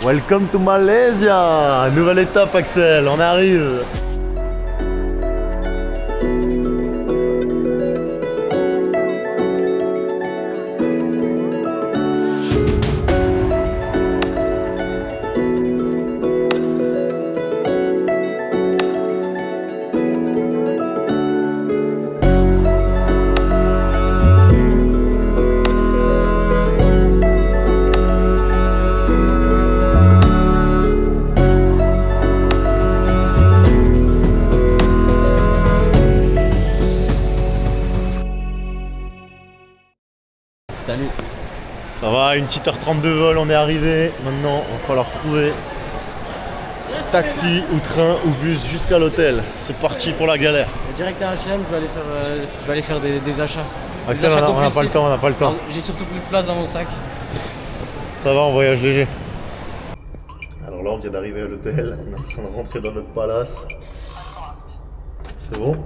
Welcome to Malaysia. Nouvelle étape Axel, on arrive. Salut. Ça va, une petite heure 30 de vol, on est arrivé. Maintenant, il va falloir trouver taxi ou train ou bus jusqu'à l'hôtel. C'est parti pour la galère. Direct à H&M, je vais aller faire des achats. Axel, on n'a pas le temps, on n'a pas le temps. J'ai surtout plus de place dans mon sac. Ça va, on voyage léger. Alors là, on vient d'arriver à l'hôtel. On est en train de rentrer dans notre palace. C'est bon?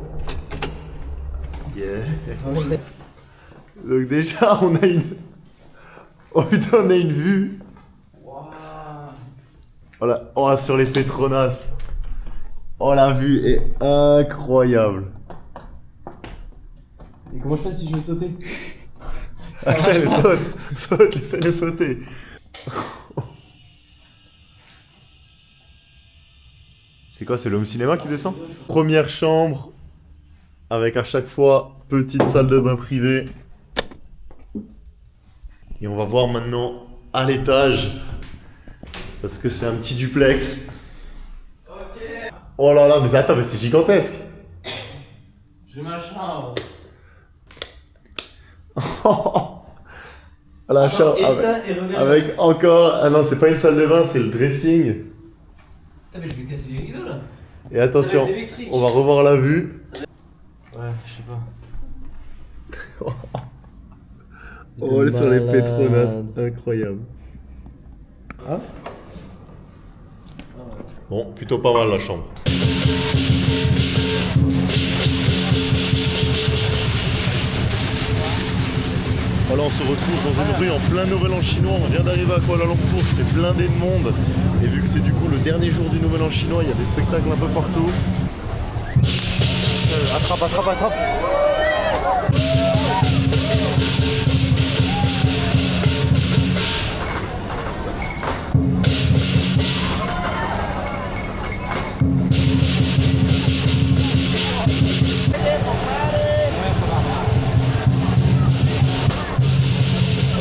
Yeah. Donc déjà, on a une... Oh putain, on a une vue. Wow. Voilà. Oh, sur les Petronas. Oh, la vue est incroyable. Et comment je fais si je veux sauter? Axel, saute, laissez-les sauter. C'est quoi, c'est le home cinéma qui descend? Première chambre, avec à chaque fois petite salle de bain privée. Et on va voir maintenant à l'étage, parce que c'est un petit duplex. Oh là là, mais attends, mais c'est gigantesque. J'ai ma chambre. La chambre avec encore... Ah non, c'est pas une salle de bain, c'est le dressing. Putain, mais je vais casser les rideaux là. Et attention, on va revoir la vue. Ouais, je sais pas. Oh, sur les Petronas, incroyable. Ah. Bon, plutôt pas mal la chambre. Voilà, on se retrouve dans une rue en plein Nouvel An chinois. On vient d'arriver à Kuala Lumpur, c'est blindé de monde. Et vu que c'est du coup le dernier jour du Nouvel An chinois, il y a des spectacles un peu partout. Attrape.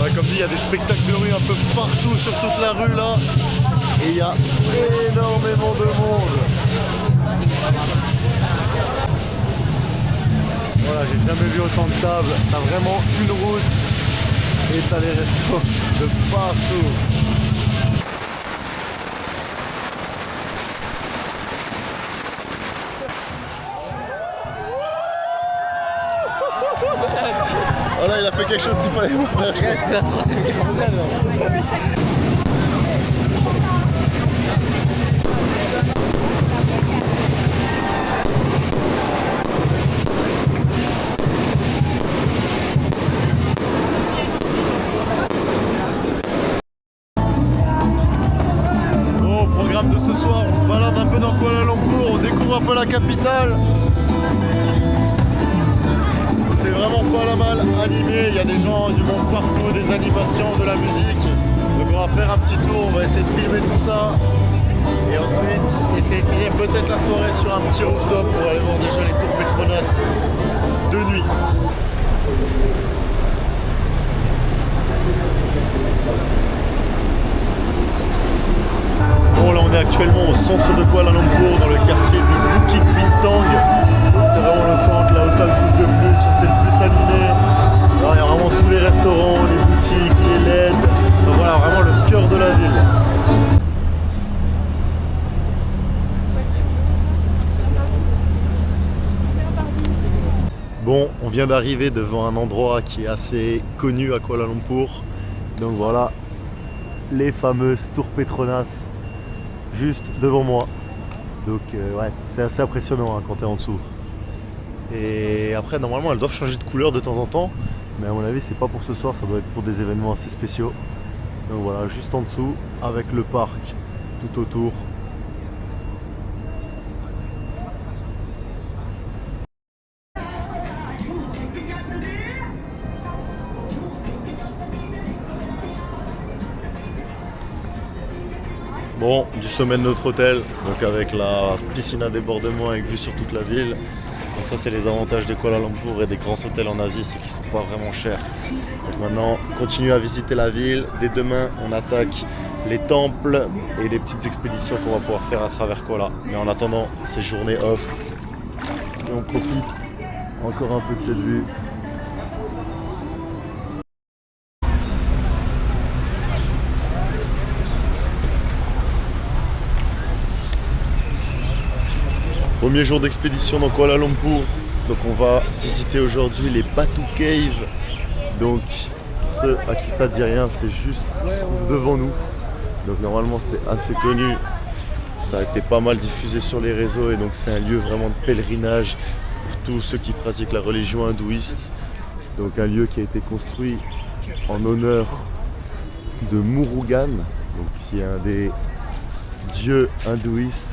Ouais, comme dit, il y a des spectacles de rue un peu partout sur toute la rue là. Et il y a énormément de monde. Voilà, j'ai jamais vu autant de tables. T'as vraiment une route et t'as les restos de partout. Voilà, il a fait quelque chose qu'il fallait pas faire. C'est la troisième guerre mondiale. Bon, programme de ce soir, on se balade un peu dans Kuala Lumpur, on découvre un peu la capitale. C'est vraiment pas la mal animé, il y a des gens du monde partout, des animations, de la musique. Donc on va faire un petit tour, on va essayer de filmer tout ça. Et ensuite, essayer de finir peut-être la soirée sur un petit rooftop pour aller voir déjà les tours Petronas de nuit. Bon, là on est actuellement au centre de Kuala Lumpur, dans le quartier de Bukit Bintang. C'est vraiment le centre, là où ça bouge le plus, c'est le plus animé. Là, il y a vraiment tous les restaurants, les boutiques, les LED. Donc voilà, vraiment le cœur de la ville. Bon, on vient d'arriver devant un endroit qui est assez connu à Kuala Lumpur. Donc voilà, les fameuses tours Petronas, juste devant moi. Donc ouais, c'est assez impressionnant hein, quand tu es en dessous. Et après, normalement, elles doivent changer de couleur de temps en temps. Mais à mon avis, c'est pas pour ce soir, ça doit être pour des événements assez spéciaux. Donc voilà, juste en dessous, avec le parc tout autour. Bon, du sommet de notre hôtel, donc avec la piscine à débordement avec vue sur toute la ville. Donc ça c'est les avantages de Kuala Lumpur et des grands hôtels en Asie, c'est qu'ils sont pas vraiment chers. Donc maintenant, on continue à visiter la ville. Dès demain, on attaque les temples et les petites expéditions qu'on va pouvoir faire à travers Kuala. Mais en attendant, ces journées off, et on profite encore un peu de cette vue. Premier jour d'expédition dans Kuala Lumpur, donc on va visiter aujourd'hui les Batu Cave. Donc ceux à qui ça dit rien, c'est juste ce qui se trouve devant nous. Donc normalement c'est assez connu, ça a été pas mal diffusé sur les réseaux et donc c'est un lieu vraiment de pèlerinage pour tous ceux qui pratiquent la religion hindouiste. Donc un lieu qui a été construit en honneur de Murugan, donc qui est un des dieux hindouistes.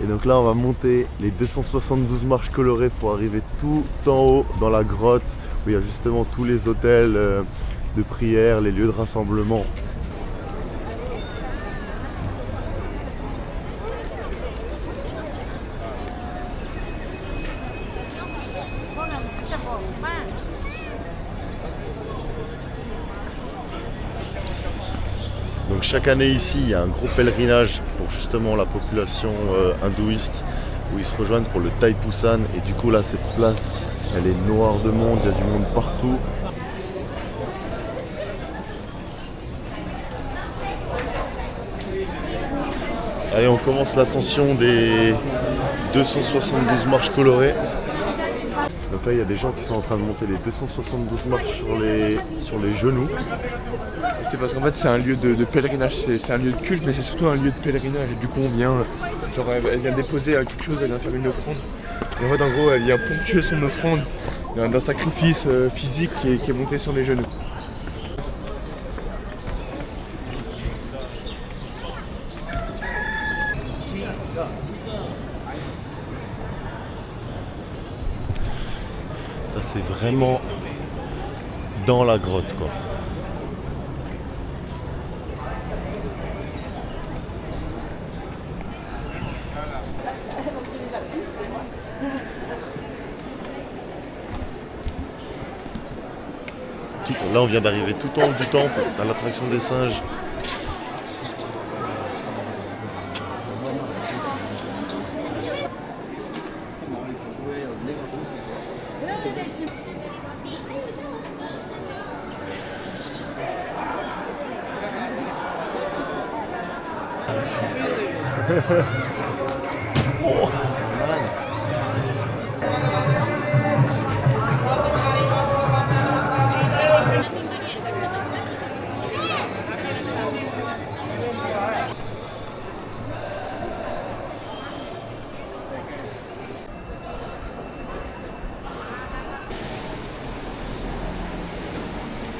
Et donc là on va monter les 272 marches colorées pour arriver tout en haut dans la grotte où il y a justement tous les hôtels de prière, les lieux de rassemblement. Donc chaque année ici, il y a un gros pèlerinage pour justement la population hindouiste où ils se rejoignent pour le Thaipusam. Et du coup là, cette place, elle est noire de monde, il y a du monde partout. Allez, on commence l'ascension des 272 marches colorées. Donc là, il y a des gens qui sont en train de monter les 272 marches sur les genoux. C'est parce qu'en fait c'est un lieu de pèlerinage, c'est un lieu de culte mais c'est surtout un lieu de pèlerinage et du coup on vient, genre elle vient déposer quelque chose, elle vient faire une offrande et en fait en gros elle vient ponctuer son offrande d'un sacrifice physique qui est monté sur les genoux. Là, c'est vraiment dans la grotte quoi. Là on vient d'arriver tout en haut du temple, à l'attraction des singes.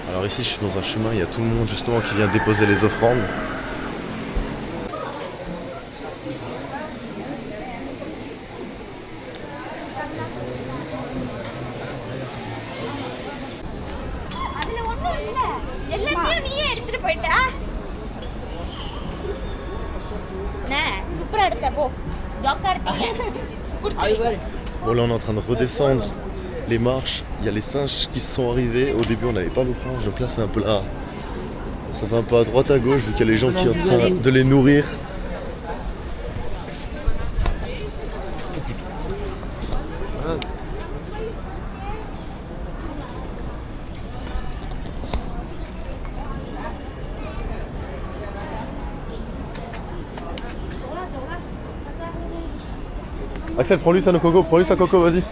Alors ici je suis dans un chemin, il y a tout le monde justement qui vient déposer les offrandes. Bon là on est en train de redescendre les marches, il y a les singes qui sont arrivés. Au début on n'avait pas les singes, donc là c'est un peu là. Ça va un peu à droite à gauche vu qu'il y a les gens qui sont en train de les nourrir. Axel, prends-lui ça, nos coco, prends-lui ça, coco, vas-y.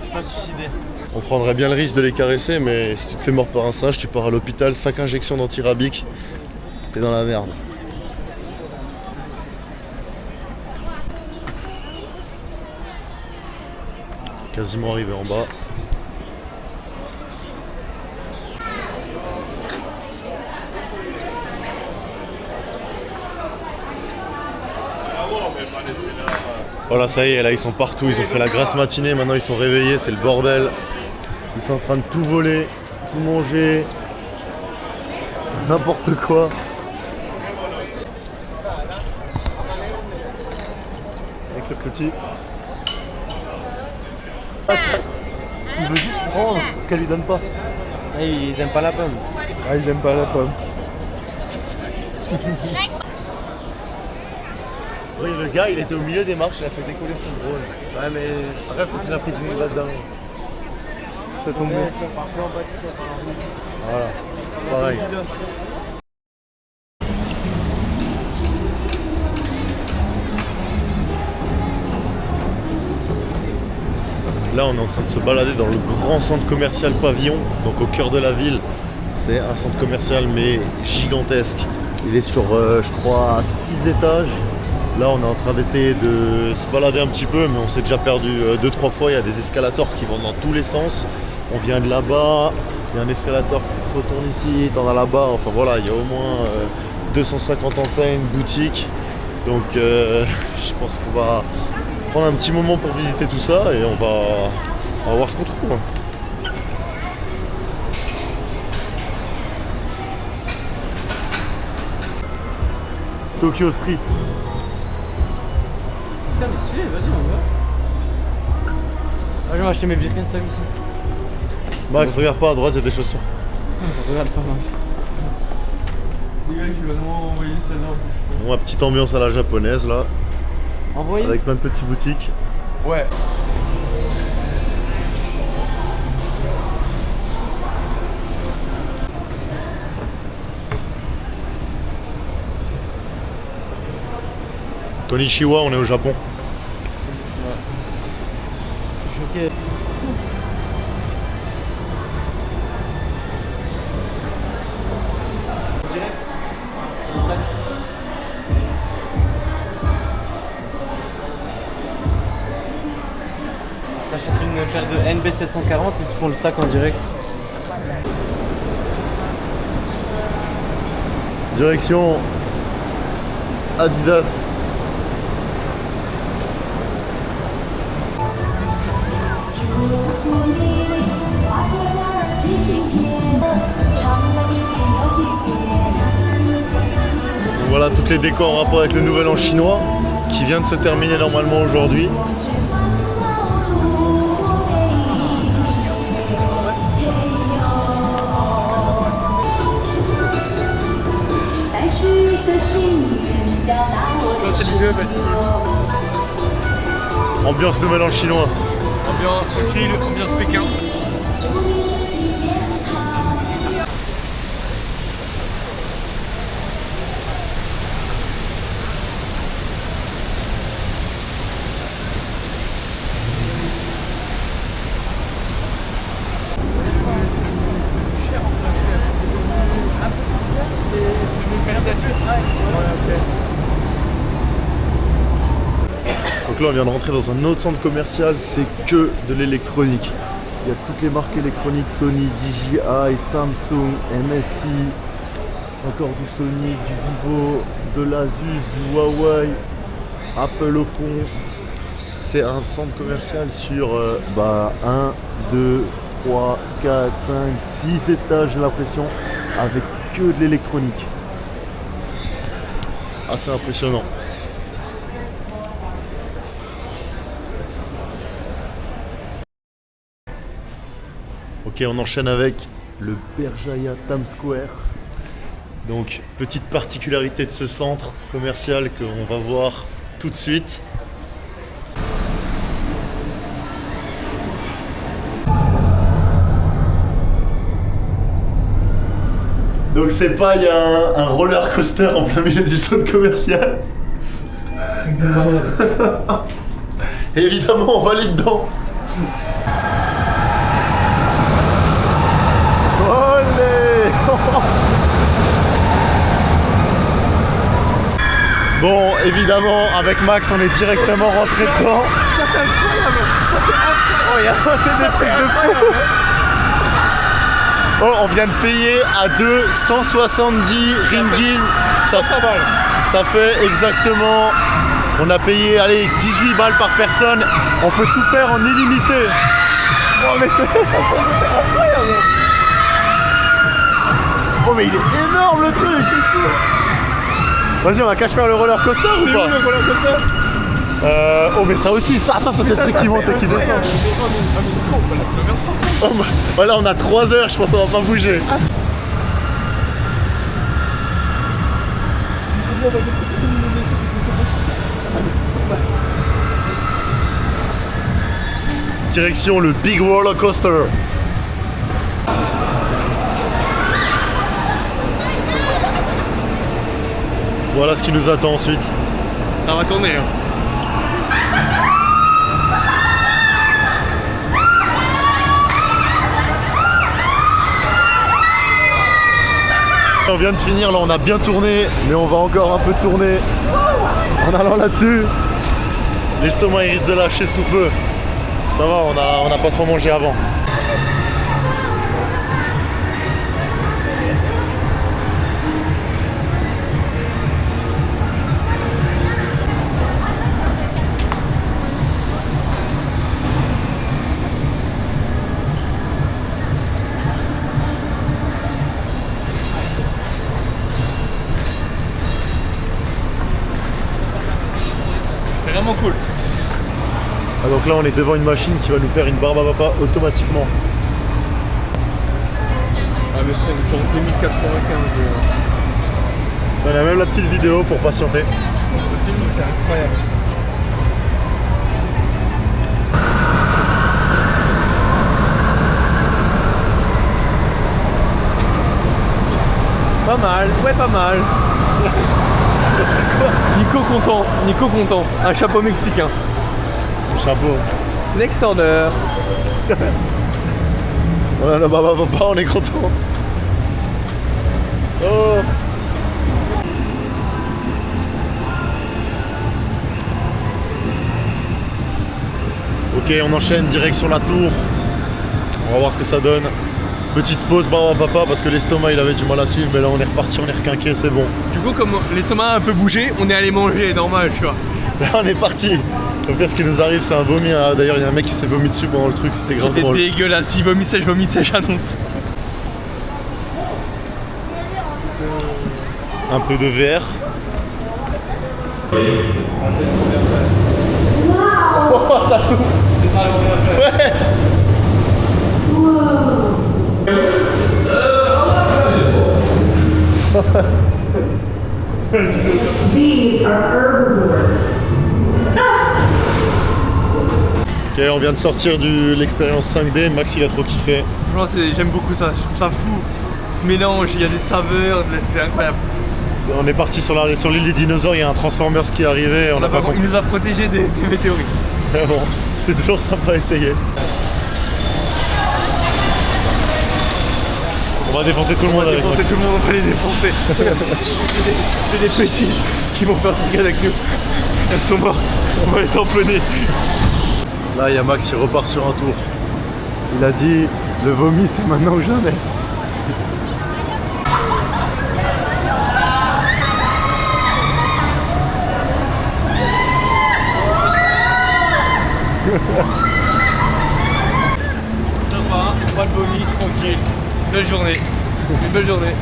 Je suis pas suicidé. On prendrait bien le risque de les caresser, mais si tu te fais mordre par un singe, tu pars à l'hôpital, 5 injections d'antirabique, t'es dans la merde. Quasiment arrivé en bas. Voilà, ça y est, là ils sont partout, ils ont fait la grasse matinée, maintenant ils sont réveillés, c'est le bordel. Ils sont en train de tout voler, tout manger, c'est n'importe quoi. Avec le petit. Il veut juste prendre ce qu'elle lui donne pas. Et ils aiment pas la pomme. Ah, ils aiment pas la pomme. Oui, le gars, il était au milieu des marches, il a fait décoller son drone. Ouais, mais. Après, faut qu'il a pris du niveau là-dedans. Ça tombe bien. Voilà, pareil. Là, on est en train de se balader dans le grand centre commercial Pavillon, donc au cœur de la ville. C'est un centre commercial mais gigantesque. Il est sur, je crois, 6 étages. Là, on est en train d'essayer de se balader un petit peu, mais on s'est déjà perdu 2-3 fois. Il y a des escalators qui vont dans tous les sens. On vient de là-bas, il y a un escalator qui retourne ici, t'en as là-bas. Enfin voilà, il y a au moins 250 enseignes, boutiques. Donc je pense qu'on va prendre un petit moment pour visiter tout ça et on va voir ce qu'on trouve. Tokyo Street. Putain, mais stylé, vas-y, on va. Ah, je vais acheter mes Birkenstock ici. Max, regarde pas à droite, il y a des chaussures. Regarde pas, Max. Les gars, je vais vraiment envoyer celle-là. Bon, une petite ambiance à la japonaise là, Envoyez. avec plein de petites boutiques. Ouais. Konnichiwa, on est au Japon. Je suis choqué. T'achètes une paire de NB740, ils te font le sac en direct. Direction Adidas. Voilà toutes les décors en rapport avec le Nouvel An chinois qui vient de se terminer normalement aujourd'hui. Ambiance Nouvel An chinois. Ambiance chill, ambiance Pékin. Donc là on vient de rentrer dans un autre centre commercial, c'est que de l'électronique. Il y a toutes les marques électroniques, Sony, DJI, Samsung, MSI, encore du Sony, du Vivo, de l'Asus, du Huawei, Apple au fond. C'est un centre commercial sur 1, 2, 3, 4, 5, 6 étages j'ai l'impression, avec que de l'électronique. Assez impressionnant. Ok, on enchaîne avec le Berjaya Times Square. Donc, petite particularité de ce centre commercial qu'on va voir tout de suite. Donc c'est pas, il y a un roller coaster en plein milieu du centre commercial. Évidemment, on va aller dedans. Olé. Bon, évidemment, avec Max, on est directement rentré dedans. Ça c'est incroyable. Ça c'est incroyable. Oh, il y a passé des trucs de fou. Oh, on vient de payer à 270 ringgit. Ça fait exactement On a payé, allez, 18 balles par personne. On peut tout faire en illimité. Oh mais c'est incroyable. Oh mais il est énorme le truc. Vas-y, on va cache faire le roller coaster ou pas? le roller coaster. Oh mais ça aussi, ça, attends, ça c'est le truc qui monte et qui descend. Oh, bah, voilà, on a 3 heures, je pense qu'on va pas bouger. Direction le Big Roller Coaster. Voilà ce qui nous attend ensuite. Ça va tourner. Hein. On vient de finir, là on a bien tourné, mais on va encore un peu tourner en allant là-dessus. L'estomac il risque de lâcher sous peu. Ça va, on n'a pas trop mangé avant. C'est vraiment cool. Ah, donc là on est devant une machine qui va nous faire une barbe à papa automatiquement. Ah mais frère, ils sont en 2095. On a même la petite vidéo pour patienter. C'est incroyable. Pas mal, ouais pas mal. C'est quoi? Nico content, un chapeau mexicain. Chapeau. Next order. Voilà le barbe à papa, on est content. Oh. Ok, on enchaîne direction la tour. On va voir ce que ça donne. Petite pause barbe à papa parce que l'estomac il avait du mal à suivre, mais là on est reparti, on est requinqué, c'est bon. Du coup comme l'estomac a un peu bougé, on est allé manger, normal tu vois. Là on est parti. Donc là ce qui nous arrive c'est un vomi. Hein. D'ailleurs il y a un mec qui s'est vomi dessus pendant le truc, c'était grave C'était drôle. dégueulasse, il vomissait, je vomissais, j'annonce. Un peu de verre. Oh ça souffle. C'est ça le Ouais. These are herbivores. Ok, on vient de sortir de l'expérience 5D. Max il a trop kiffé. Franchement j'aime beaucoup ça, je trouve ça fou. Ce mélange, il y a des saveurs, c'est incroyable. On est parti sur l'île des dinosaures, il y a un Transformers qui est arrivé. On n'a pas compris. Il nous a protégés des météorites. Mais bon, c'était toujours sympa à essayer. On va défoncer tout le monde avec Défoncer Max. tout le monde, on va les défoncer. C'est des petits qui vont faire truc avec nous. Elles sont mortes, on va les tamponner. Là, il y a Max qui repart sur un tour. Il a dit le vomi, c'est maintenant ou jamais. Sympa, pas de vomi, tranquille. Belle journée. Une belle journée.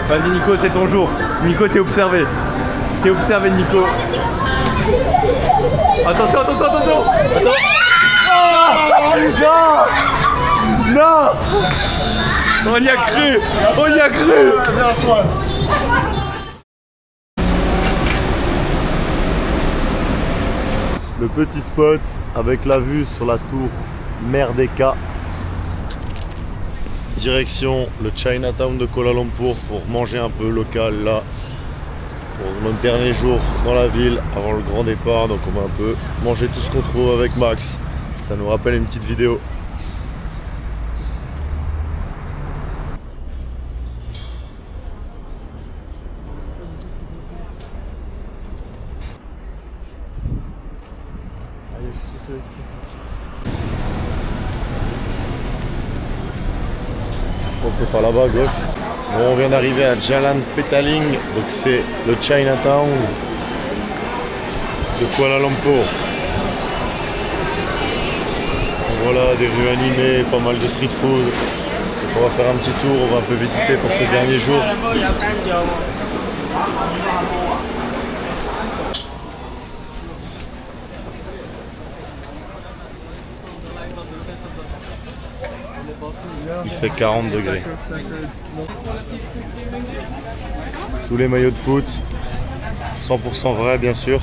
Vas-y Nico, c'est ton jour. Nico, t'es observé. T'es observé Nico. Attention, attention, attention. Attends. Oh non. Non. On y a cru. On y a cru. Le petit spot avec la vue sur la tour Merdeka. Direction le Chinatown de Kuala Lumpur pour manger un peu local là. Pour notre dernier jour dans la ville avant le grand départ. Donc on va un peu manger tout ce qu'on trouve avec Max. Ça nous rappelle une petite vidéo. pense que c'est par là-bas à gauche. Bon, on vient d'arriver à Jalan Petaling, donc c'est le Chinatown de Kuala Lumpur. Donc voilà, des rues animées, pas mal de street food. Donc on va faire un petit tour, on va un peu visiter pour ce dernier jour. Il fait 40 degrés. Tous les maillots de foot, 100% vrai bien sûr.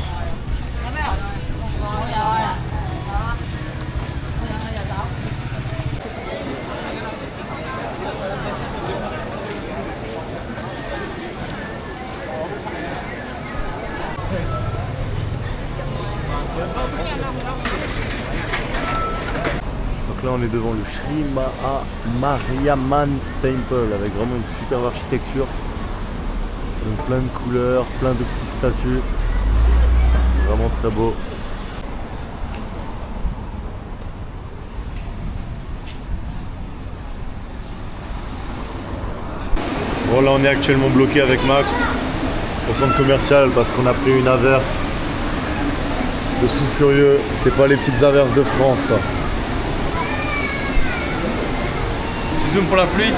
Donc là on est devant le Sri Mariamman Temple avec vraiment une superbe architecture. Donc plein de couleurs, plein de petits statues. C'est vraiment très beau. Bon là on est actuellement bloqué avec Max au centre commercial parce qu'on a pris une averse de fou furieux. C'est pas les petites averses de France ça. Petit zoom pour la pluie.